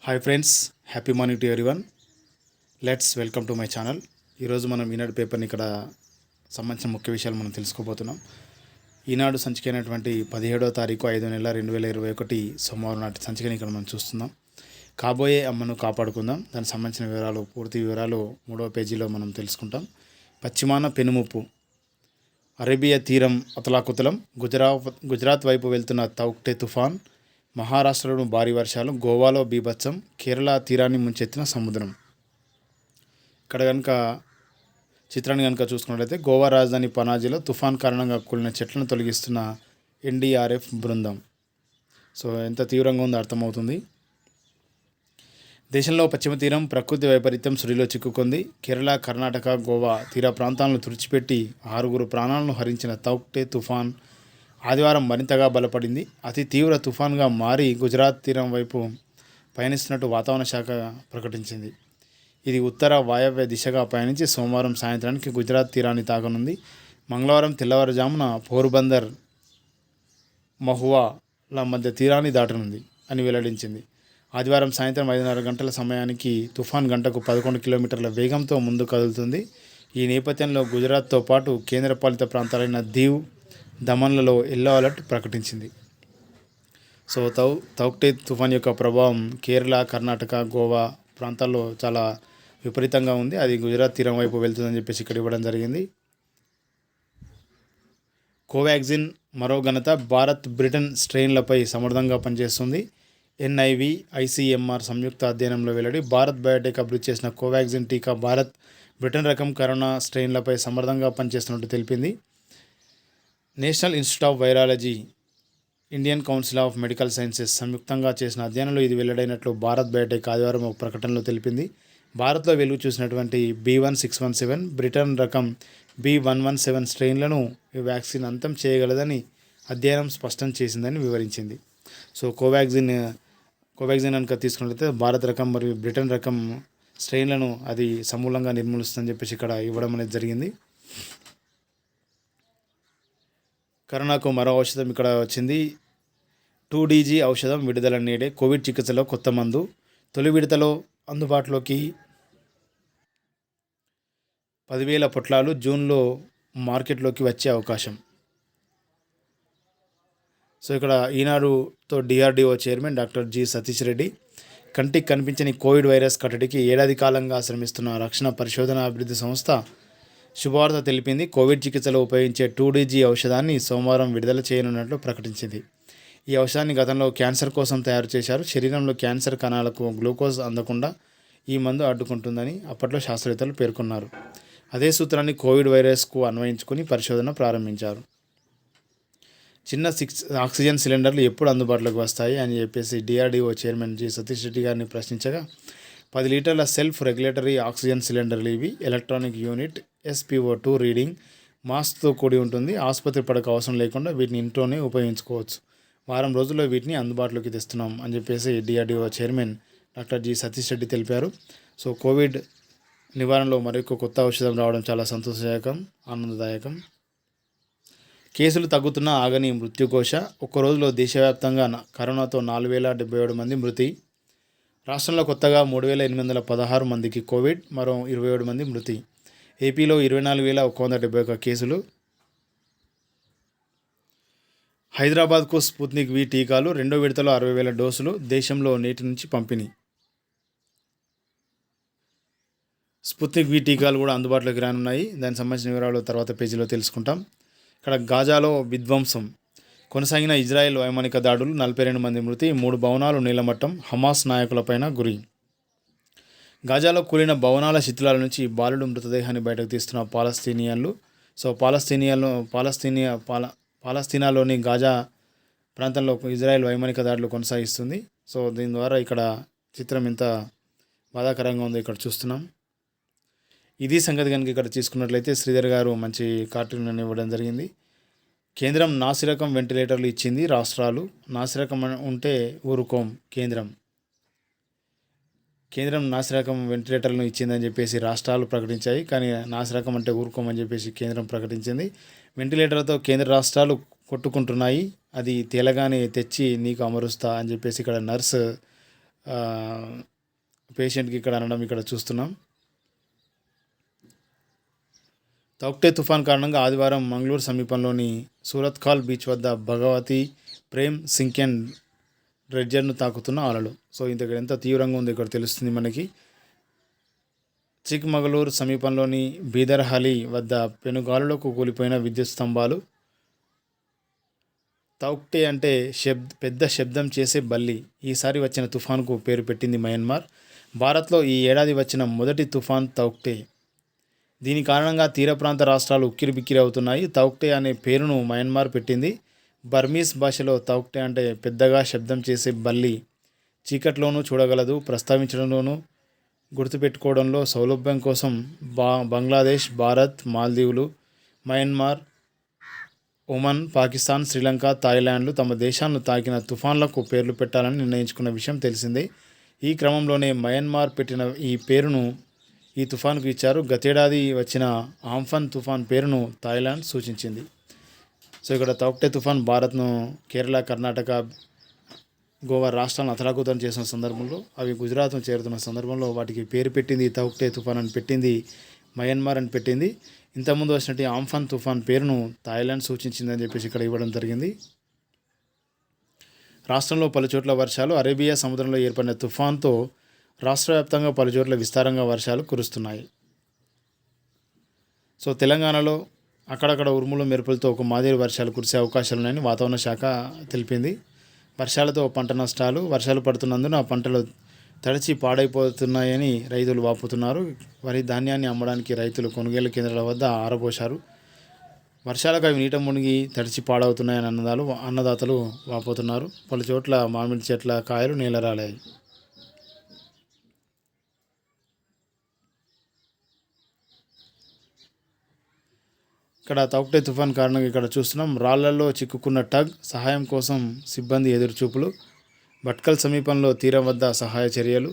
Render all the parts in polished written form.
Hi friends, happy morning to everyone. Let's welcome to my channel. ఈరోజు మనం ఈనాడు పేపర్ని ఇక్కడ సంబంధించిన ముఖ్య విషయాలు మనం తెలుసుకోబోతున్నాం. ఈనాడు సంచికైనటువంటి 17వ తారీఖు 5వ నెల 2021 సోమవారం నాటి సంచికని ఇక్కడ మనం చూస్తున్నాం. కాబోయే అమ్మను కాపాడుకుందాం, దానికి సంబంధించిన వివరాలు, పూర్తి వివరాలు 3వ పేజీలో మనం తెలుసుకుంటాం. పశ్చిమాన పెనుముప్పు, అరేబియా తీరం అతలాకుతలం, గుజరాత్ వైపు వెళ్తున్న తౌక్టే తుఫాన్, మహారాష్ట్రలోని భారీ వర్షాలు, గోవాలో బీభత్సం, కేరళ తీరాన్ని ముంచెత్తిన సముద్రం. ఇక్కడ కనుక చిత్రాన్ని కనుక చూసుకున్నట్లయితే గోవా రాజధాని పనాజీలో తుఫాన్ కారణంగా కూలిన చెట్లను తొలగిస్తున్న ఎన్డీఆర్ఎఫ్ బృందం. సో ఎంత తీవ్రంగా ఉందో అర్థమవుతుంది. దేశంలో పశ్చిమ తీరం ప్రకృతి వైపరీత్యం సుడిలో చిక్కుకుంది. కేరళ, కర్ణాటక, గోవా తీర ప్రాంతాలను తుడిచిపెట్టి 6 ప్రాణాలను హరించిన తౌక్టే తుఫాన్ ఆదివారం మరింతగా బలపడింది. అతి తీవ్ర తుఫాన్గా మారి గుజరాత్ తీరం వైపు పయనిస్తున్నట్టు వాతావరణ శాఖ ప్రకటించింది. ఇది ఉత్తర వాయవ్య దిశగా పయనించి సోమవారం సాయంత్రానికి గుజరాత్ తీరాన్ని తాకనుంది. మంగళవారం తెల్లవారుజామున పోర్బందర్, మహువాల మధ్య తీరాన్ని దాటనుంది అని వెల్లడించింది. ఆదివారం సాయంత్రం 5:30 గంటల సమయానికి తుఫాన్ గంటకు 11 కిలోమీటర్ల వేగంతో ముందు కదులుతుంది. ఈ నేపథ్యంలో గుజరాత్తో పాటు కేంద్రపాలిత ప్రాంతాలైన దీవ్, దమన్లలో ఎల్లో అలర్ట్ ప్రకటించింది. సో తౌక్టే తుఫాన్ యొక్క ప్రభావం కేరళ, కర్ణాటక, గోవా ప్రాంతాల్లో చాలా విపరీతంగా ఉంది. అది గుజరాత్ తీరం వైపు వెళ్తుందని చెప్పేసి ఇక్కడ ఇవ్వడం జరిగింది. కోవాక్సిన్ మరో ఘనత, భారత్ బ్రిటన్ స్ట్రెయిన్లపై సమర్థంగా పనిచేస్తుంది. ఎన్ఐవి ఐసీఎంఆర్ సంయుక్త అధ్యయనంలో వెల్లడి. భారత్ బయోటెక్ అభివృద్ధి చేసిన కోవాక్సిన్ టీకా భారత్ బ్రిటన్ రకం కరోనా స్ట్రెయిన్లపై సమర్థంగా పనిచేస్తున్నట్టు తెలిపింది. National institute of virology, Indian council of medical sciences సంయుక్తంగా చేసిన అధ్యయనంలో ఇది వెల్లడైనట్లు భారత్ బయోటెక్ ఆదివారం ఒక ప్రకటనలో తెలిపింది. భారత్లో వెలుగు చూసినటువంటి B1617, బ్రిటన్ రకం B117 స్ట్రెయిన్లను ఈ వ్యాక్సిన్ అంతం చేయగలదని అధ్యయనం స్పష్టం చేసిందని వివరించింది. సో కోవాక్సిన్ కనుక తీసుకున్నట్లయితే భారత్ రకం మరియు బ్రిటన్ రకం స్ట్రెయిన్లను అది సమూలంగా నిర్మూలిస్తుందని చెప్పేసి ఇక్కడ ఇవ్వడం అనేది జరిగింది. కరోనాకు మరో ఔషధం ఇక్కడ వచ్చింది. 2DG ఔషధం విడుదల నేడే. కోవిడ్ చికిత్సలో కొత్త మందు తొలి విడతలో అందుబాటులోకి 10,000 పొట్లాలు జూన్లో మార్కెట్లోకి వచ్చే అవకాశం. సో ఇక్కడ ఈనాడుతో DRDO chairman doctor G Satheesh Reddy, కంటికి కనిపించని కోవిడ్ వైరస్ కట్టడికి ఏడాది కాలంగా శ్రమిస్తున్న రక్షణ పరిశోధన అభివృద్ధి సంస్థ శుభవార్త తెలిపింది. కోవిడ్ చికిత్సలో ఉపయోగించే 2DG ఔషధాన్ని సోమవారం విడుదల చేయనున్నట్లు ప్రకటించింది. ఈ ఔషధాన్ని గతంలో క్యాన్సర్ కోసం తయారు చేశారు. శరీరంలో క్యాన్సర్ కణాలకు గ్లూకోజ్ అందకుండా ఈ మందు అడ్డుకుంటుందని అప్పట్లో శాస్త్రవేత్తలు పేర్కొన్నారు. అదే సూత్రాన్ని కోవిడ్ వైరస్కు అన్వయించుకుని పరిశోధన ప్రారంభించారు. చిన్న ఆక్సిజన్ సిలిండర్లు ఎప్పుడు అందుబాటులోకి వస్తాయి అని చెప్పేసి DRDO chairman G Satheesh Reddy గారిని ప్రశ్నించగా, 10 లీటర్ల సెల్ఫ్ రెగ్యులేటరీ ఆక్సిజన్ సిలిండర్లు ఇవి. ఎలక్ట్రానిక్ యూనిట్, SpO2 రీడింగ్, మాస్క్తో కూడి ఉంటుంది. ఆసుపత్రి పడక అవసరం లేకుండా వీటిని ఇంట్లోనే ఉపయోగించుకోవచ్చు. వారం రోజుల్లో వీటిని అందుబాటులోకి తెస్తున్నాం అని చెప్పేసి DRDO chairman doctor G Satheesh Reddy తెలిపారు. సో కోవిడ్ నివారణలో మరొక కొత్త ఔషధం రావడం చాలా సంతోషదాయకం, ఆనందదాయకం. కేసులు తగ్గుతున్న ఆగని మృత్యుకోశ. ఒక్కరోజులో దేశవ్యాప్తంగా కరోనాతో 4,077 మంది మృతి. రాష్ట్రంలో కొత్తగా 3,816 మందికి కోవిడ్, మరో 27 మంది మృతి. ఏపీలో 24,171 కేసులు. హైదరాబాద్కు స్పుత్నిక్ V టీకాలు, 2వ విడతలో 60,000 డోసులు దేశంలో నేటి నుంచి పంపిణీ. స్పుత్నిక్ V టీకాలు కూడా అందుబాటులోకి రానున్నాయి. దానికి సంబంధించిన వివరాలు తర్వాత పేజీలో తెలుసుకుంటాం. ఇక్కడ గాజాలో విధ్వంసం కొనసాగిన ఇజ్రాయెల్ వైమానిక దాడులు, 42 మంది మృతి, 3 భవనాలు నీలమట్టం, హమాస్ నాయకులపైన గురి. గాజాలో కూలిన భవనాల శిథిలాల నుంచి బాలుడు మృతదేహాన్ని బయటకు తీస్తున్న పాలస్తీనియన్లు. సో పాలస్తీనాలోని గాజా ప్రాంతంలో ఇజ్రాయెల్ వైమానిక దాడులు కొనసాగిస్తుంది. సో దీని ద్వారా ఇక్కడ చిత్రం ఎంత బాధాకరంగా ఉందో ఇక్కడ చూస్తున్నాం. ఇది సంగతి కనుక ఇక్కడ తీసుకున్నట్లయితే శ్రీధర్ గారు మంచి కార్టూన్ అని ఇవ్వడం జరిగింది. కేంద్రం నాసిరకం వెంటిలేటర్లు ఇచ్చింది, రాష్ట్రాలు నాసిరకం ఉంటే ఊరుకోం. కేంద్రం నాసిరకం వెంటిలేటర్లను ఇచ్చిందని చెప్పేసి రాష్ట్రాలు ప్రకటించాయి, కానీ నాసిరకం అంటే ఊరుకోమని చెప్పేసి కేంద్రం ప్రకటించింది. వెంటిలేటర్లతో కేంద్ర రాష్ట్రాలు కొట్టుకుంటున్నాయి, అది తేలగానే తెచ్చి నీకు అమరుస్తా అని చెప్పేసి ఇక్కడ నర్స్ పేషెంట్కి ఇక్కడ అనడం ఇక్కడ చూస్తున్నాం. తౌక్టే తుఫాన్ కారణంగా ఆదివారం మంగళూరు సమీపంలోని సూరత్కాల్ బీచ్ వద్ద భగవతి ప్రేమ్ సింకెన్ డ్రెడ్జర్ను తాకుతున్న అలలు. సో ఇంత ఎంత తీవ్రంగా ఉంది ఇక్కడ తెలుస్తుంది మనకి. చిక్మగళూరు సమీపంలోని బీదర్హలి వద్ద పెనుగాలులకు కూలిపోయిన విద్యుత్ స్తంభాలు. తౌక్టే అంటే పెద్ద శబ్దం చేసే బల్లి. ఈసారి వచ్చిన తుఫాన్కు పేరు పెట్టింది మయన్మార్. భారత్లో ఈ ఏడాది వచ్చిన మొదటి తుఫాన్ తౌక్టే. దీని కారణంగా తీర ప్రాంత రాష్ట్రాలు ఉక్కిరిబిక్కిరి అవుతున్నాయి. తౌక్టే అనే పేరును మయన్మార్ పెట్టింది. బర్మీస్ భాషలో తౌక్టే అంటే పెద్దగా శబ్దం చేసే బల్లి. చీకట్లోనూ చూడగలదు. ప్రస్తావించడంలోనూ గుర్తుపెట్టుకోవడంలో సౌలభ్యం కోసం బంగ్లాదేశ్, భారత్, మాల్దీవులు, మయన్మార్, ఒమన్, పాకిస్తాన్, శ్రీలంక, థాయిలాండ్లు తమ దేశాలను తాకిన తుఫాన్లకు పేర్లు పెట్టాలని నిర్ణయించుకున్న విషయం తెలిసిందే. ఈ క్రమంలోనే మయన్మార్ పెట్టిన ఈ పేరును ఈ తుఫాన్కు ఇచ్చారు. గతేడాది వచ్చిన ఆంఫన్ తుఫాన్ పేరును థాయిలాండ్ సూచించింది. సో ఇక్కడ తౌక్టే తుఫాన్ భారత్ను కేరళ, కర్ణాటక, గోవా రాష్ట్రాలను అతలాకుతలం చేసిన సందర్భంలో అవి గుజరాత్ను చేరుతున్న సందర్భంలో వాటికి పేరు పెట్టింది తౌక్టే తుఫాన్ అని పెట్టింది, మయన్మార్ అని పెట్టింది. ఇంతకుముందు వచ్చినట్టు ఆంఫన్ తుఫాన్ పేరును థాయిలాండ్ సూచించిందని చెప్పేసి ఇక్కడ ఇవ్వడం జరిగింది. రాష్ట్రంలో పలుచోట్ల వర్షాలు. అరేబియా సముద్రంలో ఏర్పడిన తుఫాన్తో రాష్ట్ర వ్యాప్తంగా పలుచోట్ల విస్తారంగా వర్షాలు కురుస్తున్నాయి. సో తెలంగాణలో అక్కడక్కడ ఉరుములు మెరుపులతో ఒక మాదిరి వర్షాలు కురిసే అవకాశాలున్నాయని వాతావరణ శాఖ తెలిపింది. వర్షాలతో పంట నష్టాలు. వర్షాలు పడుతున్నందున పంటలు తడిచి పాడైపోతున్నాయని రైతులు వాపోతున్నారు. వరి ధాన్యాన్ని అమ్మడానికి రైతులు కొనుగోలు కేంద్రాల వద్ద ఆరబోశారు. వర్షాలకు అవి నీట మునిగి తడిచి పాడవుతున్నాయని అన్నదాతలు వాపోతున్నారు. పలు చోట్ల మామిడి చెట్ల కాయలు నేలరాలాయి. ఇక్కడ తౌక్టే తుఫాన్ కారణంగా ఇక్కడ చూస్తున్నాం. రాళ్లలో చిక్కుకున్న టగ్. సహాయం కోసం సిబ్బంది ఎదురుచూపులు. భట్కల్ సమీపంలో తీరం వద్ద సహాయ చర్యలు.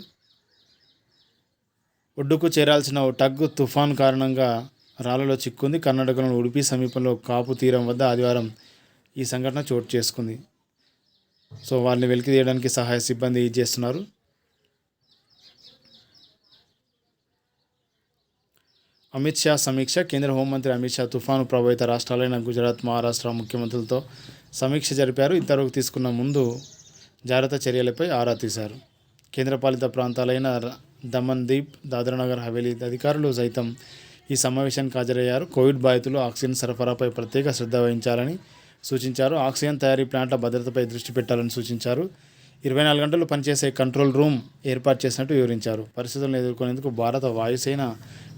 ఒడ్డుకు చేరాల్సిన ఓ టగ్ తుఫాన్ కారణంగా రాళ్లలో చిక్కుంది. కర్ణాటకలోని ఉడిపి సమీపంలో కాపు తీరం వద్ద ఆదివారం ఈ సంఘటన చోటు చేసుకుంది. సో వాళ్ళని వెలికి తీయడానికి సహాయ సిబ్బంది చేస్తున్నారు. అమిత్ షా సమీక్ష. కేంద్ర హోంమంత్రి అమిత్ షా తుఫాను ప్రభావిత రాష్ట్రాలైన గుజరాత్, మహారాష్ట్ర ముఖ్యమంత్రులతో సమీక్ష జరిపారు. ఇంతవరకు తీసుకున్న ముందు జాగ్రత్త చర్యలపై ఆరా తీశారు. కేంద్రపాలిత ప్రాంతాలైన దమన్, దీప్, దాద్రానగర్ హవేలీ అధికారులు సైతం ఈ సమావేశానికి హాజరయ్యారు. కోవిడ్ బాధితులు ఆక్సిజన్ సరఫరాపై ప్రత్యేక శ్రద్ధ వహించాలని సూచించారు. ఆక్సిజన్ తయారీ ప్లాంట్ల భద్రతపై దృష్టి పెట్టాలని సూచించారు. 24 గంటలు పనిచేసే కంట్రోల్ రూమ్ ఏర్పాటు చేసినట్టు వివరించారు. పరిస్థితులను ఎదుర్కొనేందుకు భారత వాయుసేన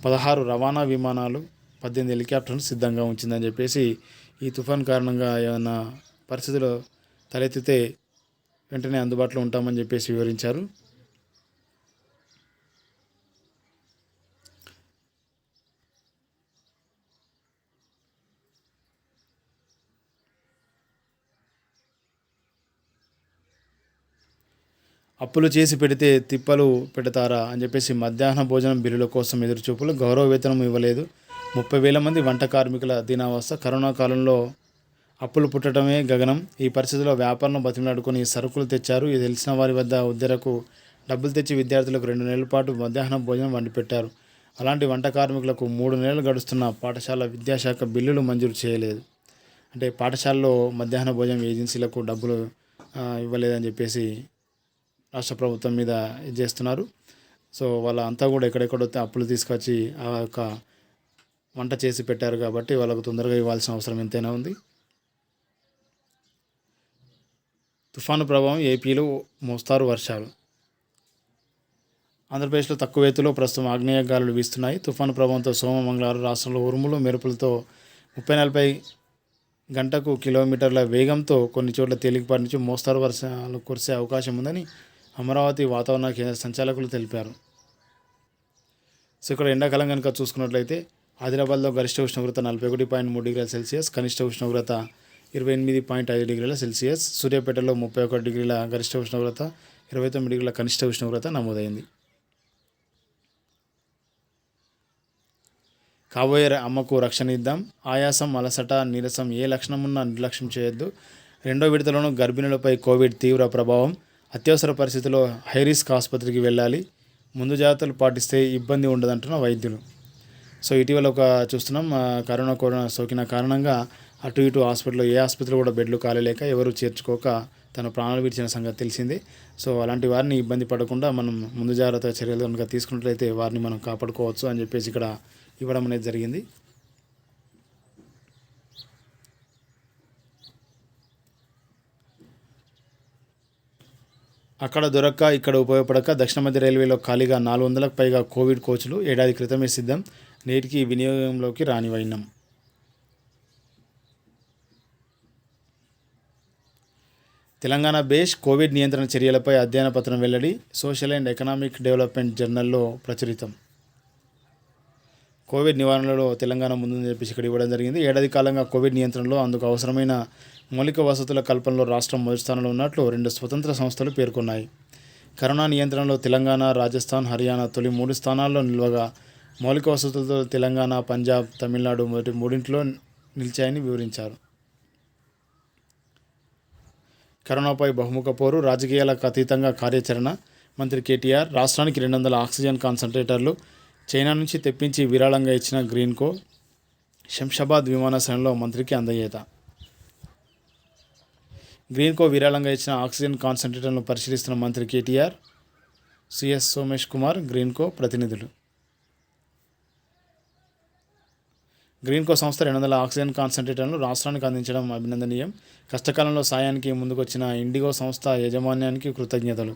16 రవాణా విమానాలు, 18 హెలికాప్టర్లు సిద్ధంగా ఉంచిందని చెప్పేసి ఈ తుఫాన్ కారణంగా ఏమైనా పరిస్థితులు తలెత్తితే వెంటనే అందుబాటులో ఉంటామని చెప్పేసి వివరించారు. అప్పులు చేసి పెడితే తిప్పలు పెడతారా అని చెప్పేసి మధ్యాహ్న భోజనం బిల్లుల కోసం ఎదురుచూపులు. గౌరవ వేతనం ఇవ్వలేదు. 30,000 మంది వంట కార్మికుల దీనావస్థ. కరోనా కాలంలో అప్పులు పుట్టడమే గగనం. ఈ పరిస్థితుల్లో వ్యాపారం బతిమలాడుకొని సరుకులు తెచ్చారు. ఇది తెలిసిన వారి వద్ద ఉద్దరకు డబ్బులు తెచ్చి విద్యార్థులకు 2 నెలల పాటు మధ్యాహ్న భోజనం వండి పెట్టారు. అలాంటి వంట కార్మికులకు 3 నెలలు గడుస్తున్న పాఠశాల విద్యాశాఖ బిల్లులు మంజూరు చేయలేదు. అంటే పాఠశాలలో మధ్యాహ్న భోజనం ఏజెన్సీలకు డబ్బులు ఇవ్వలేదని చెప్పేసి రాష్ట్ర ప్రభుత్వం మీద ఇది చేస్తున్నారు. సో వాళ్ళ అంతా కూడా ఎక్కడెక్కడో అప్పులు తీసుకొచ్చి ఆ యొక్క వంట చేసి పెట్టారు కాబట్టి వాళ్ళకు తొందరగా ఇవ్వాల్సిన అవసరం ఎంతైనా ఉంది. తుఫాను ప్రభావం ఏపీలో మోస్తారు వర్షాలు. ఆంధ్రప్రదేశ్లో తక్కువ ఎత్తులో ప్రస్తుతం ఆగ్నేయ గాలులు వీస్తున్నాయి. తుఫాను ప్రభావంతో మంగళవారం రాష్ట్రంలో ఉరుములు మెరుపులతో 30-40 గంటకు కిలోమీటర్ల వేగంతో కొన్ని చోట్ల తేలికపాటి నుంచి మోస్తారు వర్షాలు కురిసే అవకాశం ఉందని అమరావతి వాతావరణ కేంద్ర సంచాలకులు తెలిపారు. సో ఇక్కడ ఎండాకాలం కనుక చూసుకున్నట్లయితే ఆదిలాబాద్లో గరిష్ట ఉష్ణోగ్రత 41.3 డిగ్రీల సెల్సియస్, కనిష్ట ఉష్ణోగ్రత 28.5 డిగ్రీల సెల్సియస్. సూర్యాపేటలో 31 డిగ్రీల గరిష్ట ఉష్ణోగ్రత, 29 డిగ్రీల కనిష్ట ఉష్ణోగ్రత నమోదైంది. కాబోయే అమ్మకు రక్షణ ఇద్దాం. ఆయాసం, అలసట, నీరసం ఏ లక్షణమున్నా నిర్లక్ష్యం చేయొద్దు. 2వ విడతలోనూ గర్భిణులపై కోవిడ్ తీవ్ర ప్రభావం. అత్యవసర పరిస్థితుల్లో హైరిస్క్ ఆసుపత్రికి వెళ్ళాలి, ముందు జాగ్రత్తలు పాటిస్తే ఇబ్బంది ఉండదంటున్న వైద్యులు. సో ఇటీవల చూస్తున్నాం, కరోనా సోకిన కారణంగా అటు ఇటు హాస్పిటల్లో ఏ హాస్పిటల్ కూడా బెడ్లు ఖాళీ ఎవరు చేర్చుకోక తన ప్రాణాలు విడిచిన సంగతి తెలిసిందే. సో అలాంటి వారిని ఇబ్బంది పడకుండా మనం ముందు జాగ్రత్త చర్యలు కనుక తీసుకున్నట్లయితే వారిని మనం కాపాడుకోవచ్చు అని చెప్పేసి ఇక్కడ ఇవ్వడం అనేది జరిగింది. అక్కడ దొరక్క ఇక్కడ ఉపయోగపడక దక్షిణ మధ్య రైల్వేలో ఖాళీగా 400లకు పైగా కోవిడ్ కోచ్లు ఏడాది క్రితమే సిద్ధం, నేటికి వినియోగంలోకి రాని వైనం. తెలంగాణ బేస్ కోవిడ్ నియంత్రణ చర్యలపై అధ్యయన పత్రం వెల్లడి, సోషల్ అండ్ ఎకనామిక్ డెవలప్మెంట్ జర్నల్లో ప్రచురితం. కోవిడ్ నివారణలో తెలంగాణ ముందుందని చెప్పేసి ఇక్కడ ఇవ్వడం జరిగింది. ఏడాది కాలంగా కోవిడ్ నియంత్రణలో అందుకు అవసరమైన మౌలిక వసతుల కల్పనలో రాష్ట్రం మొదటి స్థానంలో ఉన్నట్లు 2 స్వతంత్ర సంస్థలు పేర్కొన్నాయి. కరోనా నియంత్రణలో తెలంగాణ, రాజస్థాన్, హర్యానా తొలి 3 స్థానాల్లో నిలవగా, మౌలిక వసతులతో తెలంగాణ, పంజాబ్, తమిళనాడు మొదటి 3ంటిలో నిలిచాయని వివరించారు. కరోనాపై బహుముఖ పోరు, రాజకీయాలకు అతీతంగా కార్యాచరణ. మంత్రి కేటీఆర్ రాష్ట్రానికి 200 ఆక్సిజన్ కాన్సంట్రేటర్లు చైనా నుంచి తెప్పించి విరాళంగా ఇచ్చిన గ్రీన్కో. శంషాబాద్ విమానాశ్రయంలో మంత్రికి అందజేత. గ్రీన్కో విరాళంగా ఇచ్చిన ఆక్సిజన్ కాన్సంట్రేటర్లను పరిశీలిస్తున్న మంత్రి కేటీఆర్, సిఎస్ సోమేష్ కుమార్, గ్రీన్కో ప్రతినిధులు. గ్రీన్కో సంస్థ 200 ఆక్సిజన్ కాన్సంట్రేటర్లను రాష్ట్రానికి అందించడం అభినందనీయం. కష్టకాలంలో సాయానికి ముందుకొచ్చిన ఇండిగో సంస్థ యాజమాన్యానికి కృతజ్ఞతలు.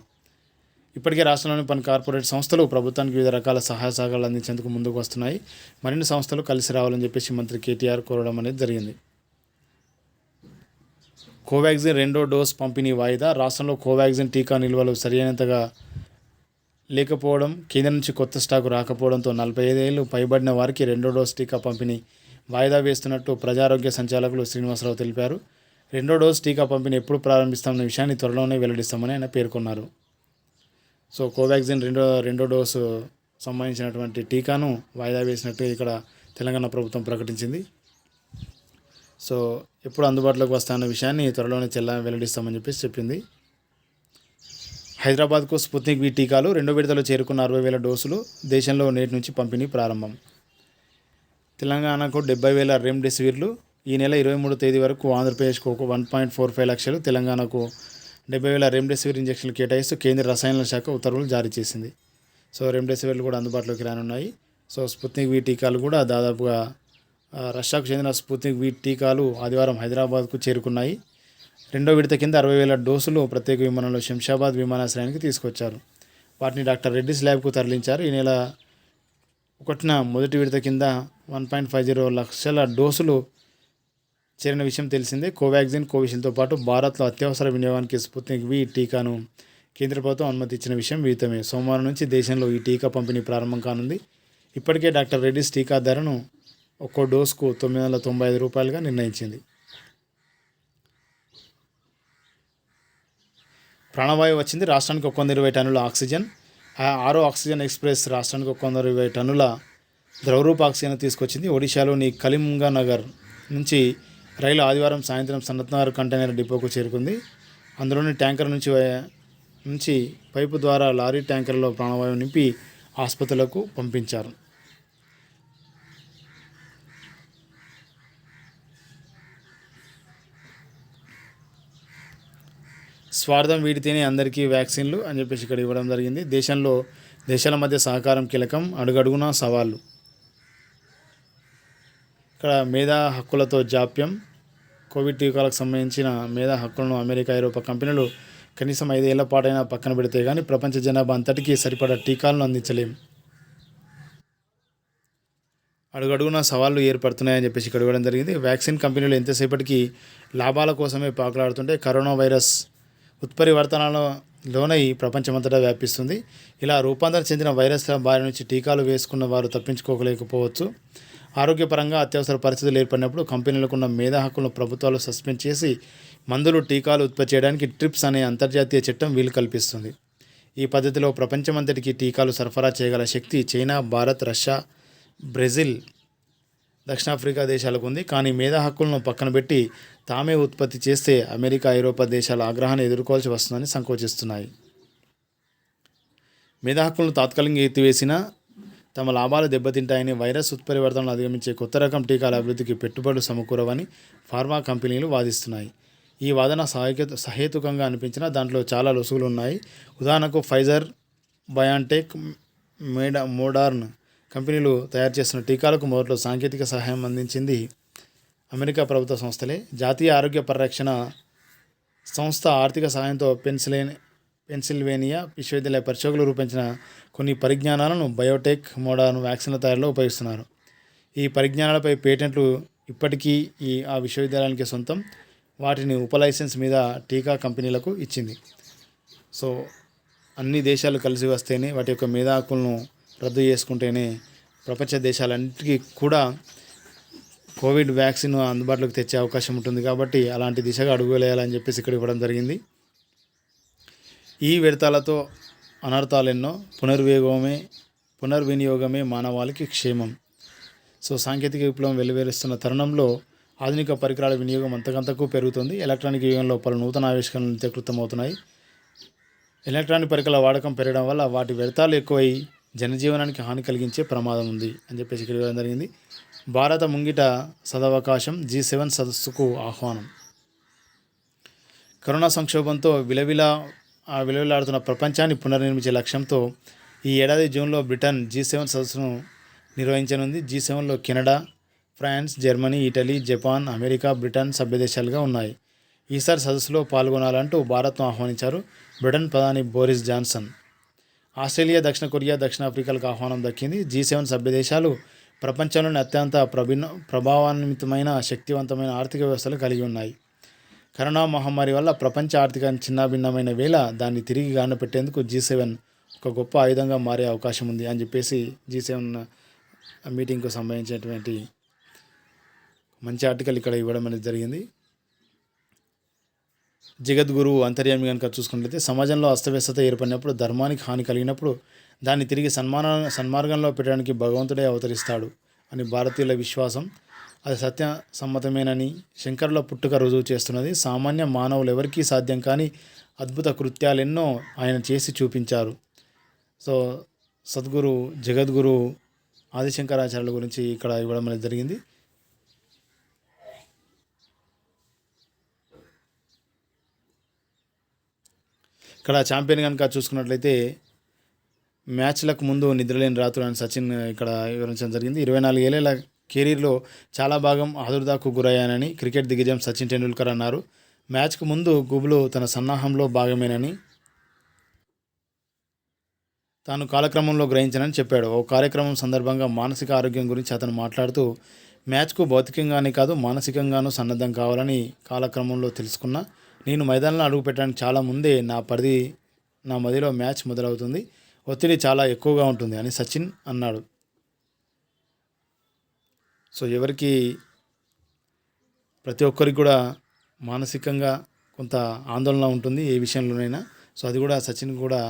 ఇప్పటికే రాష్ట్రంలోని పలు కార్పొరేట్ సంస్థలు ప్రభుత్వానికి వివిధ రకాల సహాయ సహకారాలు అందించేందుకు ముందుకు వస్తున్నాయి. మరిన్ని సంస్థలు కలిసి రావాలని చెప్పేసి మంత్రి కేటీఆర్ కోరడం అనేది జరిగింది. కోవాక్సిన్ 2వ డోస్ పంపిణీ వాయిదా. రాష్ట్రంలో కోవాక్సిన్ టీకా నిల్వలు సరైనంతగా లేకపోవడం, కేంద్రం నుంచి కొత్త స్టాకు రాకపోవడంతో 45 ఏళ్లు పైబడిన వారికి 2వ డోస్ టీకా పంపిణీ వాయిదా వేస్తున్నట్టు ప్రజారోగ్య సంచాలకులు శ్రీనివాసరావు తెలిపారు. 2వ డోస్ టీకా పంపిణీ ఎప్పుడు ప్రారంభిస్తామన్న విషయాన్ని త్వరలోనే వెల్లడిస్తామని ఆయన పేర్కొన్నారు. సో కోవాక్సిన్ రెండో డోసు సంబంధించినటువంటి టీకాను వాయిదా వేసినట్టు ఇక్కడ తెలంగాణ ప్రభుత్వం ప్రకటించింది. సో ఎప్పుడు అందుబాటులోకి వస్తాయన్న విషయాన్ని త్వరలోనే వెల్లడిస్తామని చెప్పేసి చెప్పింది. హైదరాబాద్కు స్పుత్నిక్ వి టీకాలు 2వ విడతలో చేరుకున్న 60,000 డోసులు దేశంలో నేటి నుంచి పంపిణీ ప్రారంభం. తెలంగాణకు 70,000 రెమ్డెసివిర్లు. ఈ నెల 23వ తేదీ వరకు ఆంధ్రప్రదేశ్కు 1.45 లక్షలు, తెలంగాణకు 70,000 రెమ్డెసివిర్ ఇంజక్షన్లు కేటాయిస్తూ కేంద్ర రసాయనాల శాఖ ఉత్తర్వులు జారీ చేసింది. సో రెమ్డెసివిర్లు కూడా అందుబాటులోకి రానున్నాయి. సో స్పుత్నిక్ వి టీకాలు కూడా దాదాపుగా రష్యాకు చెందిన స్పుత్నిక్ వి టీకాలు ఆదివారం హైదరాబాద్కు చేరుకున్నాయి. 2వ విడత కింద 60,000 డోసులు ప్రత్యేక విమానంలో శంషాబాద్ విమానాశ్రయానికి తీసుకొచ్చారు. వాటిని డాక్టర్ రెడ్డిస్ ల్యాబ్కు తరలించారు. ఈ నెల 1న మొదటి విడత కింద 1.50 లక్షల డోసులు చేరిన విషయం తెలిసిందే. కోవాక్సిన్, కోవిషీల్డ్తో పాటు భారత్లో అత్యవసర వినియోగానికి స్పుత్నిక్ వి టీకాను కేంద్ర ప్రభుత్వం అనుమతి ఇచ్చిన విషయం విదితమే. సోమవారం నుంచి దేశంలో ఈ టీకా పంపిణీ ప్రారంభం కానుంది. ఇప్పటికే డాక్టర్ రెడ్డిస్ టీకా ధరను ఒక్కో డోసుకు $995 నిర్ణయించింది. ప్రాణవాయువు వచ్చింది. రాష్ట్రానికి 120 టన్నుల ఆక్సిజన్. 6వ ఆక్సిజన్ ఎక్స్ప్రెస్ రాష్ట్రానికి 120 టన్నుల ద్రవరూప ఆక్సిజన్ తీసుకొచ్చింది. ఒడిశాలోని కళింగనగర్ నుంచి రైలు ఆదివారం సాయంత్రం సనత్నగర్ కంటైనర్ డిపోకు చేరుకుంది. అందులోని ట్యాంకర్ నుంచి పైపు ద్వారా లారీ ట్యాంకర్లో ప్రాణవాయువు నింపి ఆసుపత్రులకు పంపించారు. స్వార్థం వీడితేనే అందరికీ వ్యాక్సిన్లు అని చెప్పేసి ఇక్కడ ఇవ్వడం జరిగింది. దేశాల మధ్య సహకారం కీలకం, అడుగడుగునా సవాళ్ళు. ఇక్కడ మేధా హక్కులతో జాప్యం. కోవిడ్ టీకాలకు సంబంధించిన మేధా హక్కులను అమెరికా, ఐరోపా కంపెనీలు కనీసం 5 ఏళ్ల పాటైనా పక్కన పెడితే కానీ ప్రపంచ జనాభా అంతటికీ సరిపడా టీకాలను అందించలేం. అడుగడుగునా సవాళ్ళు ఏర్పడుతున్నాయని చెప్పేసి ఇక్కడ ఇవ్వడం జరిగింది. వ్యాక్సిన్ కంపెనీలు ఎంతసేపటికి లాభాల కోసమే పాకులాడుతుంటే కరోనా వైరస్ ఉత్పరివర్తనలోనై ప్రపంచమంతటా వ్యాపిస్తుంది. ఇలా రూపాంతరం చెందిన వైరస్ల బారి నుంచి టీకాలు వేసుకున్న వారు తప్పించుకోలేకపోవచ్చు. ఆరోగ్యపరంగా అత్యవసర పరిస్థితులు ఏర్పడినప్పుడు కంపెనీలకున్న మేధా హక్కులను ప్రభుత్వాలు సస్పెండ్ చేసి మందులు, టీకాలు ఉత్పత్తి చేయడానికి ట్రిప్స్ అనే అంతర్జాతీయ చట్టం వీలు కల్పిస్తుంది. ఈ పద్ధతిలో ప్రపంచమంతటికి టీకాలు సరఫరా చేయగల శక్తి చైనా, భారత్, రష్యా, బ్రెజిల్ దక్షిణాఫ్రికా దేశాలకు ఉంది. కానీ మేధా హక్కులను పక్కన పెట్టి తామే ఉత్పత్తి చేస్తే అమెరికా, ఐరోపా దేశాల ఆగ్రహాన్ని ఎదుర్కోవాల్సి వస్తుందని సంకోచిస్తున్నాయి. మేధా హక్కులను తాత్కాలికంగా ఎత్తివేసినా తమ లాభాలు దెబ్బతింటాయని, వైరస్ ఉత్పరివర్తనలు అధిగమించే కొత్త రకం టీకాల అభివృద్ధికి పెట్టుబడులు సమకూరవని ఫార్మా కంపెనీలు వాదిస్తున్నాయి. ఈ వాదన సహేతుకంగా అనిపించినా దాంట్లో చాలా లొసుగులు ఉన్నాయి. ఉదాహరణకు ఫైజర్, బయాన్టెక్, మోడర్న్ కంపెనీలు తయారు చేస్తున్న టీకాలకు మొదట్లో సాంకేతిక సహాయం అందించింది అమెరికా ప్రభుత్వ సంస్థలే. జాతీయ ఆరోగ్య పరిరక్షణ సంస్థ ఆర్థిక సహాయంతో పెన్సిల్వేనియా విశ్వవిద్యాలయ పరిశోధకులు రూపొందించిన కొన్ని పరిజ్ఞానాలను బయోటెక్, మోడర్న్ వ్యాక్సిన్ల తయారీలో ఉపయోగిస్తున్నారు. ఈ పరిజ్ఞానాలపై పేటెంట్లు ఇప్పటికీ ఆ విశ్వవిద్యాలయానికి సొంతం. వాటిని ఉపలైసెన్స్ మీద టీకా కంపెనీలకు ఇచ్చింది. సో అన్ని దేశాలు కలిసి వస్తేనే, వాటి యొక్క మేధా హక్కులను రద్దు చేసుకుంటేనే ప్రపంచ దేశాలన్నిటికీ కూడా కోవిడ్ వ్యాక్సిన్ అందుబాటులోకి తెచ్చే అవకాశం ఉంటుంది. కాబట్టి అలాంటి దిశగా అడుగులేయాలని చెప్పేసి ఇక్కడ ఇవ్వడం జరిగింది. ఈ విడతలతో అనర్థాలెన్నో, పునర్వినియోగమే మానవాళికి క్షేమం. సో సాంకేతిక విప్లవం వెలువరిస్తున్న తరుణంలో ఆధునిక పరికరాల వినియోగం అంతకంతకు పెరుగుతుంది. ఎలక్ట్రానిక్ యుగంలో పలు నూతన ఆవిష్కరణలు నిత్యకృతమవుతున్నాయి. ఎలక్ట్రానిక్ పరికరాల వాడకం పెరగడం వల్ల వాటి వ్యర్థాలు ఎక్కువై జనజీవనానికి హాని కలిగించే ప్రమాదం ఉంది అని చెప్పేసి ఇక్కడ ఇవ్వడం జరిగింది. భారత ముంగిట సదవకాశం, G7 సదస్సుకు ఆహ్వానం. కరోనా సంక్షోభంతో విలవిలాడుతున్న ప్రపంచాన్ని పునర్నిర్మించే లక్ష్యంతో ఈ ఏడాది జూన్లో బ్రిటన్ G7 సదస్సును నిర్వహించనుంది. G7లో Canada, France, Germany, Italy, Japan, America, Britain సభ్యదేశాలుగా ఉన్నాయి. ఈసారి సదస్సులో పాల్గొనాలంటూ భారత్ను ఆహ్వానించారు బ్రిటన్ ప్రధాని బోరిస్ జాన్సన్. ఆస్ట్రేలియా, దక్షిణ కొరియా, దక్షిణాఫ్రికాలకు ఆహ్వానం దక్కింది. G7 సభ్యదేశాలు ప్రపంచంలోని అత్యంత ప్రభావాన్వితమైన, శక్తివంతమైన ఆర్థిక వ్యవస్థలు కలిగి ఉన్నాయి. కరోనా మహమ్మారి వల్ల ప్రపంచ ఆర్థికాన్ని చిన్నాభిన్నమైన వేళ దాన్ని తిరిగి గానపెట్టేందుకు G7 ఒక గొప్ప ఆయుధంగా మారే అవకాశం ఉంది అని చెప్పేసి G7 మీటింగ్కు సంబంధించినటువంటి మంచి ఆర్టికల్ ఇక్కడ ఇవ్వడం అనేది జరిగింది. జగద్గురువు అంతర్యామి కనుక చూసుకున్నట్లయితే, సమాజంలో అస్తవ్యస్తత ఏర్పడినప్పుడు, ధర్మానికి హాని కలిగినప్పుడు దాన్ని తిరిగి సన్మార్గంలో పెట్టడానికి భగవంతుడే అవతరిస్తాడు అని భారతీయుల విశ్వాసం. అది సత్యసమ్మతమేనని శంకరుల పుట్టుక రుజువు చేస్తున్నది. సామాన్య మానవులు ఎవరికీ సాధ్యం కాని అద్భుత కృత్యాలెన్నో ఆయన చేసి చూపించారు. సో సద్గురు జగద్గురు ఆదిశంకరాచార్యుల గురించి ఇక్కడ ఇవ్వడం అనేది జరిగింది. ఇక్కడ ఛాంపియన్ కనుక చూసుకున్నట్లయితే, మ్యాచ్లకు ముందు నిద్రలేని రాత్రులు అని సచిన్ ఇక్కడ వివరించడం జరిగింది. 24 ఏళ్ల కెరీర్లో చాలా భాగం ఆదుర్దాకు గురయ్యానని క్రికెట్ దిగ్గజం సచిన్ టెండూల్కర్ అన్నారు. మ్యాచ్కు ముందు గుబులు తన సన్నాహంలో భాగమేనని తాను కాలక్రమంలో గ్రహించానని చెప్పాడు. ఓ కార్యక్రమం సందర్భంగా మానసిక ఆరోగ్యం గురించి అతను మాట్లాడుతూ, మ్యాచ్కు భౌతికంగానే కాదు మానసికంగానూ సన్నద్ధం కావాలని కాలక్రమంలో తెలుసుకున్నా. నేను మైదానంలో అడుగుపెట్టడానికి చాలా ముందే నా మదిలో మ్యాచ్ మొదలవుతుంది. ఒత్తిడి చాలా ఎక్కువగా ఉంటుంది అని సచిన్ అన్నాడు. సో ప్రతి ఒక్కరికి కూడా మానసికంగా కొంత ఆందోళన ఉంటుంది ఏ విషయంలోనైనా. సో అది కూడా సచిన్ కూడా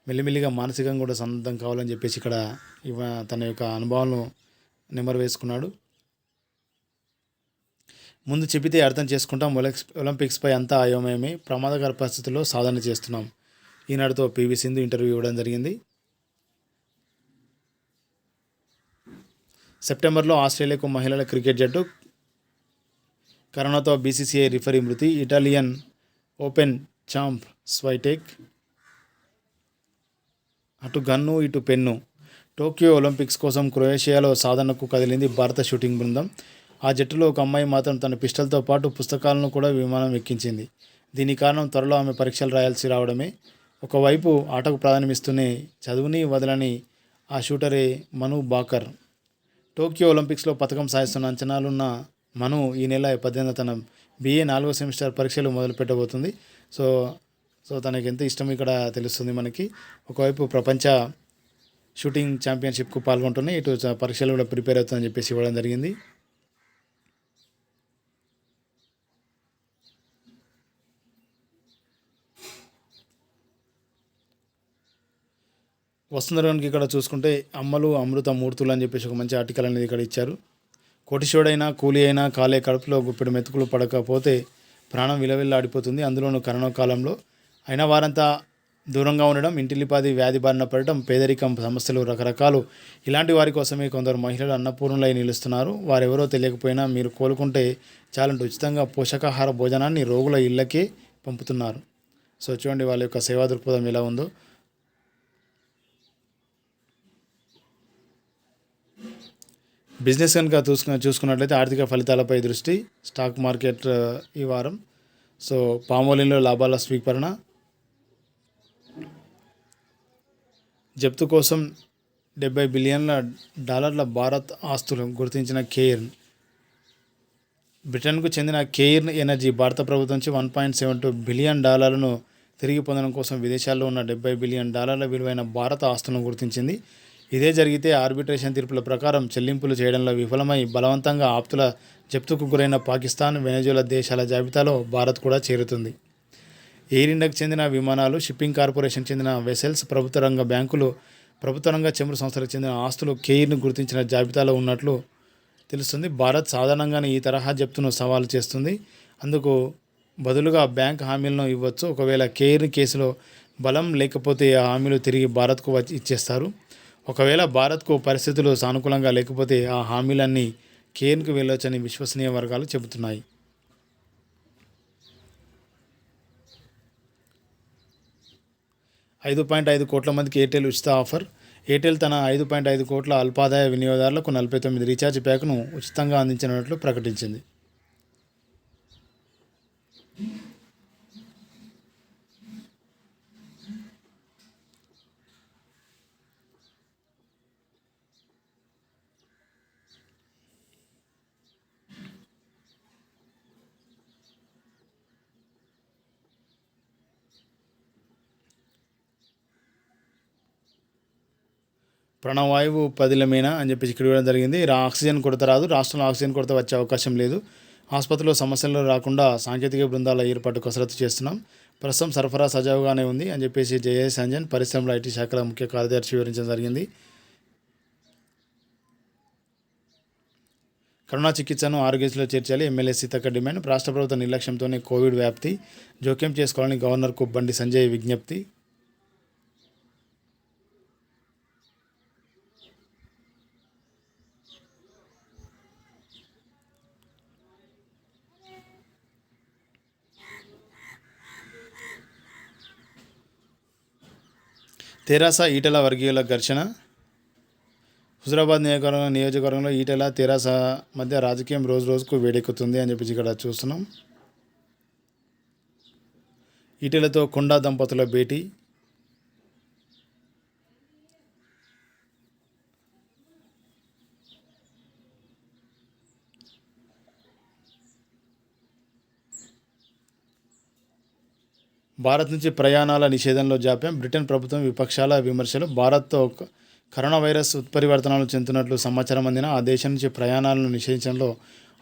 మెల్లిమెల్లిగా మానసికంగా కూడా సన్నద్ధం కావాలని చెప్పేసి ఇక్కడ తన యొక్క అనుభవాలను నెమరు వేసుకున్నాడు. ముందు చెబితే అర్థం చేసుకుంటాం, ఒలింపిక్స్పై అంతా అయోమయమే, ప్రమాదకర పరిస్థితుల్లో సాధన చేస్తున్నాం. ఈనాడుతో PV సింధు ఇంటర్వ్యూ ఇవ్వడం జరిగింది. సెప్టెంబర్లో ఆస్ట్రేలియాకు మహిళల క్రికెట్ జట్టు, కరోనాతో BCCI రిఫరీ మృతి, ఇటాలియన్ ఓపెన్ ఛాంప్ స్వైటెక్, అటు గన్ను ఇటు పెన్ను. టోక్యో ఒలింపిక్స్ కోసం క్రొయేషియాలో సాధనకు కదిలింది భారత షూటింగ్ బృందం. ఆ జట్టులో ఒక అమ్మాయి మాత్రం తన పిస్టల్తో పాటు పుస్తకాలను కూడా విమానం ఎక్కించింది. దీని కారణం త్వరలో ఆమె పరీక్షలు రాయాల్సి రావడమే. ఒకవైపు ఆటకు ప్రాధాన్యమిస్తూనే చదువుని వదలని ఆ షూటరే మను బాకర్. టోక్యో ఒలింపిక్స్లో పథకం సాధిస్తున్న అంచనాలున్న మను ఈ నెల 18న తన BA 4వ సెమిస్టర్ పరీక్షలు మొదలుపెట్టబోతుంది. సో తనకి ఎంత ఇష్టం ఇక్కడ తెలుస్తుంది మనకి. ఒకవైపు ప్రపంచ షూటింగ్ ఛాంపియన్షిప్కు పాల్గొంటున్నాయి, ఇటు పరీక్షలు కూడా ప్రిపేర్ అవుతుందని చెప్పేసి ఇవ్వడం జరిగింది. వసుంధరానికి ఇక్కడ చూసుకుంటే, అమ్మలు అమృత మూర్తులు అని చెప్పేసి ఒక మంచి ఆర్టికల్ అనేది ఇక్కడ ఇచ్చారు. కోటిశోడైనా కూలి అయినా కాలే కడుపులో గుప్పెడు మెతుకులు పడకపోతే ప్రాణం విలవిల్లాడిపోతుంది. అందులోనూ కరోనా కాలంలో అయిన వారంతా దూరంగా ఉండడం, ఇంటిల్లిపాది వ్యాధి బారిన పడటం, పేదరికం సమస్యలు రకరకాలు. ఇలాంటి వారి కోసమే కొందరు మహిళలు అన్నపూర్ణులై నిలుస్తున్నారు. వారెవరో తెలియకపోయినా మీరు కోలుకుంటే చాలంటూ ఉచితంగా పోషకాహార భోజనాన్ని రోగుల ఇళ్ళకే పంపుతున్నారు. సో చూడండి వాళ్ళ యొక్క సేవా దృక్పథం ఎలా ఉందో. బిజినెస్ కనుక చూసుకున్నట్లయితే ఆర్థిక ఫలితాలపై దృష్టి. స్టాక్ మార్కెట్ ఈ వారం. సో పామోలిన్లో లాభాల స్వీకరణ. జప్తు కోసం $70 బిలియన్ల భారత్ ఆస్తులు గుర్తించిన కేయిర్న్. బ్రిటన్కు చెందిన కేయిర్న్ ఎనర్జీ భారత ప్రభుత్వం నుంచి $1.72 బిలియన్ తిరిగి పొందడం కోసం విదేశాల్లో ఉన్న $70 బిలియన్ విలువైన భారత ఆస్తులను గుర్తించింది. ఇదే జరిగితే ఆర్బిట్రేషన్ తీర్పుల ప్రకారం చెల్లింపులు చేయడంలో విఫలమై బలవంతంగా ఆప్తుల జప్తుకు గురైన పాకిస్తాన్, వెనెజులా దేశాల జాబితాలో భారత్ కూడా చేరుతుంది. ఎయిర్ ఇండియాకు చెందిన విమానాలు, షిప్పింగ్ కార్పొరేషన్ చెందిన వెసెల్స్, ప్రభుత్వ రంగ బ్యాంకులు, ప్రభుత్వ రంగ చమురు సంస్థలకు చెందిన ఆస్తులు కేయిర్ను గుర్తించిన జాబితాలో ఉన్నట్లు తెలుస్తుంది. భారత్ సాధారణంగానే ఈ తరహా జప్తును సవాలు చేస్తుంది. అందుకు బదులుగా బ్యాంక్ హామీలను ఇవ్వచ్చు. ఒకవేళ కేయిర్న్ కేసులో బలం లేకపోతే ఆ హామీలు తిరిగి భారత్కు ఇచ్చేస్తారు. ఒకవేళ భారత్కు పరిస్థితులు సానుకూలంగా లేకపోతే ఆ హామీలన్నీ కేయిర్న్కు వెళ్ళొచ్చని విశ్వసనీయ వర్గాలు చెబుతున్నాయి. $5.5 కోట్ల మందికి ఎయిర్టెల్ ఉచిత ఆఫర్. ఎయిర్టెల్ తన 5.5 కోట్ల అల్పాదాయ వినియోగదారులకు 49 రీఛార్జ్ ప్యాక్ను ఉచితంగా అందించినట్లు ప్రకటించింది. ప్రాణవాయువు పదిలమేనా అని చెప్పేసి ఇక్కడ ఇవ్వడం జరిగింది. ఆక్సిజన్ కొరత రాదు. రాష్ట్రంలో ఆక్సిజన్ కొరత వచ్చే అవకాశం లేదు. ఆసుపత్రిలో సమస్యలు రాకుండా సాంకేతిక బృందాల ఏర్పాటు కసరత్తు చేస్తున్నాం. ప్రస్తుతం సరఫరా సజావుగానే ఉంది అని చెప్పేసి జయేష్ అంజన్ పరిశ్రమల ఐటీ శాఖల ముఖ్య కార్యదర్శి వివరించడం జరిగింది. కరోనా చికిత్సను ఆరోగ్యశ్రీలో చేర్చాలి ఎమ్మెల్యే సీతక్క డిమాండ్. రాష్ట్ర ప్రభుత్వ నిర్లక్ష్యంతోనే కోవిడ్ వ్యాప్తి, జోక్యం చేసుకోవాలని గవర్నర్కు బండి సంజయ్ విజ్ఞప్తి. తెరాస ఈటెల వర్గీయుల ఘర్షణ. హుజరాబాద్ నియోజకవర్గంలో ఈటెల, తెరాస మధ్య రాజకీయం రోజు రోజుకు వేడెక్కుతుంది అని చెప్పేసి ఇక్కడ చూస్తున్నాం. ఈటెలతో కొండా దంపతుల భేటీ. భారత్ నుంచి ప్రయాణాల నిషేధంలో జాప్యం. బ్రిటన్ ప్రభుత్వం విపక్షాల విమర్శలు. భారత్తో కరోనా వైరస్ ఉత్పరివర్తనాలు చెందుతున్నట్లు సమాచారం అందిన ఆ దేశం నుంచి ప్రయాణాలను నిషేధించడంలో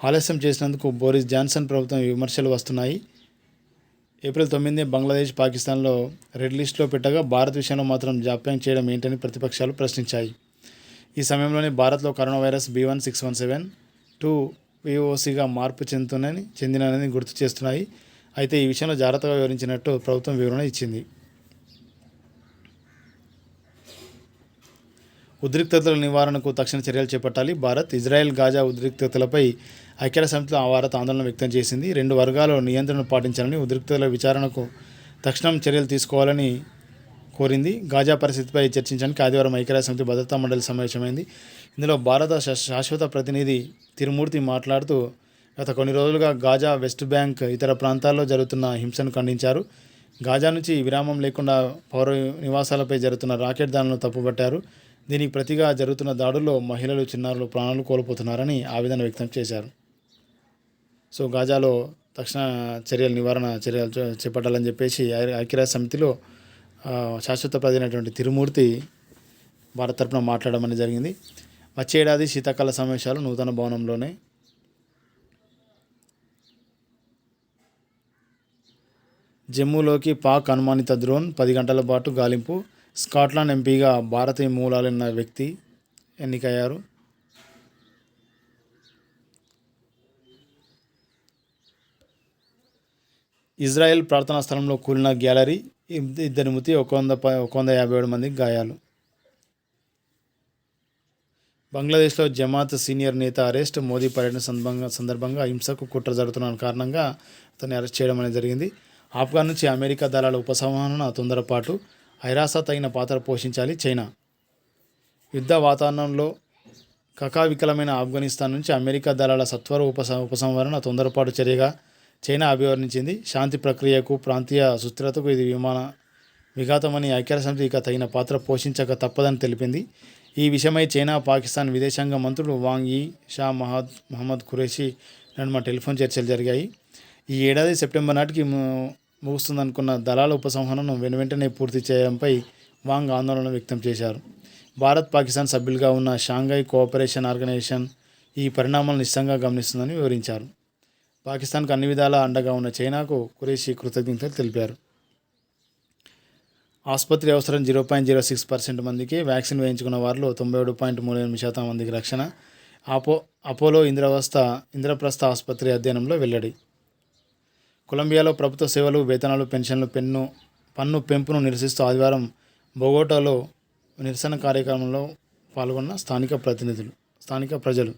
ఆలస్యం చేసినందుకు బోరిస్ జాన్సన్ ప్రభుత్వం విమర్శలు వస్తున్నాయి. ఏప్రిల్ 9 బంగ్లాదేశ్, పాకిస్తాన్లో రెడ్ లిస్టులో పెట్టగా భారత్ విషయంలో మాత్రం జాప్యం చేయడం ఏంటని ప్రతిపక్షాలు ప్రశ్నించాయి. ఈ సమయంలోనే భారత్లో కరోనా వైరస్ B.1.617.2 VOCగా మార్పు చెందినని గుర్తు చేస్తున్నాయి. అయితే ఈ విషయంలో జాగ్రత్తగా వివరించినట్టు ప్రభుత్వం వివరణ ఇచ్చింది. ఉద్రిక్తతల నివారణకు తక్షణ చర్యలు చేపట్టాలి భారత్. ఇజ్రాయెల్ గాజా ఉద్రిక్తతలపై ఐక్యరాజ్యసమితిలో భారత్ ఆందోళన వ్యక్తం చేసింది. 2 వర్గాలు నియంత్రణ పాటించాలని, ఉద్రిక్తతల విచారణకు తక్షణం చర్యలు తీసుకోవాలని కోరింది. గాజా పరిస్థితిపై చర్చించడానికి ఆదివారం ఐక్యరాజ్యసమితి భద్రతా మండలి సమావేశమైంది. ఇందులో భారత శాశ్వత ప్రతినిధి తిరుమూర్తి మాట్లాడుతూ గత కొన్ని రోజులుగా గాజా, వెస్ట్ బ్యాంక్, ఇతర ప్రాంతాల్లో జరుగుతున్న హింసను ఖండించారు. గాజా నుంచి విరామం లేకుండా పౌర నివాసాలపై జరుగుతున్న రాకెట్ దాడులను తప్పుపట్టారు. దీనికి ప్రతిగా జరుగుతున్న దాడుల్లో మహిళలు, చిన్నారులు ప్రాణాలు కోల్పోతున్నారని ఆవేదన వ్యక్తం చేశారు. సో గాజాలో తక్షణ నివారణ చర్యలు చేపట్టాలని చెప్పేసి ఐక్యరాజ్య సమితిలో శాశ్వత ప్రతినిధి తిరుమూర్తి భారత్ తరపున మాట్లాడమని జరిగింది. వచ్చే ఏడాది శీతాకాల సమావేశాలు నూతన భవనంలోనే. జమ్మూలోకి పాక్ అనుమానిత డ్రోన్ 10 గంటల పాటు గాలింపు. స్కాట్లాండ్ ఎంపీగా భారతీయ మూలాలున్న వ్యక్తి ఎన్నికయ్యారు. ఇజ్రాయెల్ ప్రార్థనా స్థలంలో కూలిన గ్యాలరీ, ఇద్దరి మృతి, 157 మందికి గాయాలు. బంగ్లాదేశ్లో జమాత్ సీనియర్ నేత అరెస్ట్, మోదీ పర్యటన సందర్భంగా హింసకు కుట్ర జరుగుతున్న కారణంగా అతన్ని అరెస్ట్ చేయడం అనేది జరిగింది. ఆఫ్ఘాన్ నుంచి అమెరికా దళాల ఉపసంహరణ తొందరపాటు, ఐరాస తగిన పాత్ర పోషించాలి చైనా. యుద్ధ వాతావరణంలో కకావికలమైన ఆఫ్ఘనిస్తాన్ నుంచి అమెరికా దళాల సత్వర ఉపసంహరణ తొందరపాటు చర్యగా చైనా అభివర్ణించింది. శాంతి ప్రక్రియకు, ప్రాంతీయ సుస్థిరతకు ఇది విఘాతమని ఐక్యరాజ్యసమితి ఇక తగిన పాత్ర పోషించక తప్పదని తెలిపింది. ఈ విషయమై చైనా, పాకిస్తాన్ విదేశాంగ మంత్రులు వాంగ్ యీ, షా మహమ్మద్ ఖురేషీ నడుమ టెలిఫోన్ చర్చలు జరిగాయి. ఈ ఏడాది సెప్టెంబర్ నాటికి ముగుస్తుందనుకున్న దళాల ఉపసంహరణను వెనువెంటనే పూర్తి చేయడంపై వాంగ్ ఆందోళన వ్యక్తం చేశారు. భారత్, పాకిస్తాన్ సభ్యులుగా ఉన్న షాంఘై కోఆపరేషన్ ఆర్గనైజేషన్ ఈ పరిణామాలను నిశ్చితంగా గమనిస్తుందని వివరించారు. పాకిస్తాన్కు అన్ని విధాలా అండగా ఉన్న చైనాకు ఖురేషీ కృతజ్ఞతలు తెలిపారు. ఆసుపత్రి అవసరం 0.06% మందికి, వ్యాక్సిన్ వేయించుకున్న వారిలో 97.38% మందికి రక్షణ. అపోలో ఇంద్రప్రస్థ ఆసుపత్రి అధ్యయనంలో వెల్లడి. కొలంబియాలో ప్రభుత్వ సేవలు, వేతనాలు, పెన్షన్లు పన్ను పెంపును నిరసిస్తూ ఆదివారం బొగోటాలో నిరసన కార్యక్రమంలో పాల్గొన్న స్థానిక ప్రజలు.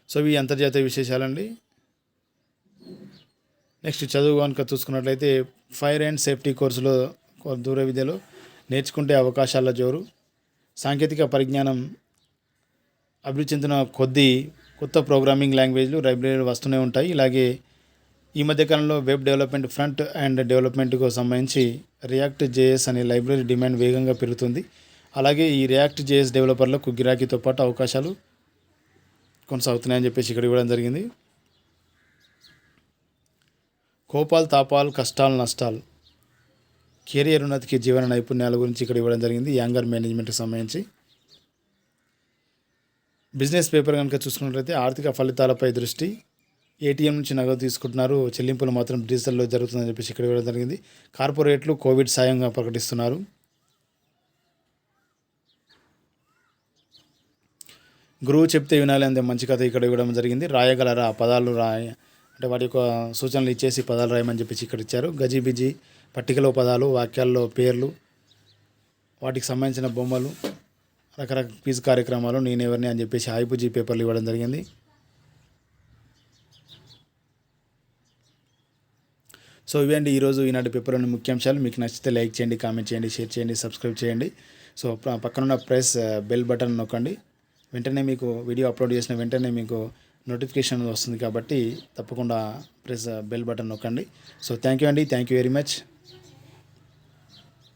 సో ఇవి అంతర్జాతీయ విశేషాలండి. నెక్స్ట్ చదువు కనుక చూసుకున్నట్లయితే ఫైర్ అండ్ సేఫ్టీ కోర్సులో దూర విద్యలో నేర్చుకుంటే అవకాశాల జోరు. సాంకేతిక పరిజ్ఞానం అభివృద్ధి చెందిన కొద్దీ కొత్త ప్రోగ్రామింగ్ లాంగ్వేజ్లు లైబ్రరీలు వస్తూనే ఉంటాయి. ఇలాగే ఈ మధ్యకాలంలో వెబ్ డెవలప్మెంట్, ఫ్రంట్ అండ్ డెవలప్మెంట్కు సంబంధించి రియాక్ట్ జేఎస్ అనే లైబ్రరీ డిమాండ్ వేగంగా పెరుగుతుంది. అలాగే ఈ రియాక్ట్ జేఎస్ డెవలపర్లకు గిరాకీతో పాటు అవకాశాలు కొనసాగుతున్నాయని చెప్పేసి ఇక్కడ ఇవ్వడం జరిగింది. కోపాలు, తాపాలు, కష్టాలు, నష్టాలు, కెరియర్ ఉన్నతికి జీవన నైపుణ్యాల గురించి ఇక్కడ ఇవ్వడం జరిగింది. యాంగర్ మేనేజ్మెంట్కి సంబంధించి బిజినెస్ పేపర్ కనుక చూసుకున్నట్లయితే ఆర్థిక ఫలితాలపై దృష్టి, ఏటీఎం నుంచి నగదు తీసుకుంటున్నారు, చెల్లింపులు మాత్రం డిజిటల్లో జరుగుతుందని చెప్పేసి ఇక్కడ ఇవ్వడం జరిగింది. కార్పొరేట్లు కోవిడ్ సాయంగా ప్రకటిస్తున్నారు. గురువు చెప్తే వినాలి అందే మంచి కథ ఇక్కడ ఇవ్వడం జరిగింది. రాయగలరా పదాలు అంటే వాటి యొక్క సూచనలు ఇచ్చేసి పదాలు రాయమని చెప్పేసి ఇక్కడ ఇచ్చారు. గజిబిజి పట్టికలో పదాలు, వాక్యాల్లో పేర్లు, వాటికి సంబంధించిన బొమ్మలు, రకరకాల క్విజ్ కార్యక్రమాలు, నేనెవరిని అని చెప్పేసి ఐపుజీ పేపర్లు ఇవ్వడం జరిగింది. సో ఇవండి ఈరోజు ఈనాటి పేపర్లోని ముఖ్యాంశాలు. మీకు నచ్చితే లైక్ చేయండి, కామెంట్ చేయండి, షేర్ చేయండి, సబ్స్క్రైబ్ చేయండి. సో పక్కనున్న బెల్ బటన్ నొక్కండి. వెంటనే మీకు వీడియో అప్లోడ్ చేసిన వెంటనే మీకు నోటిఫికేషన్ వస్తుంది కాబట్టి తప్పకుండా బెల్ బటన్ నొక్కండి. సో థ్యాంక్ యూ అండి, థ్యాంక్ యూ వెరీ మచ్.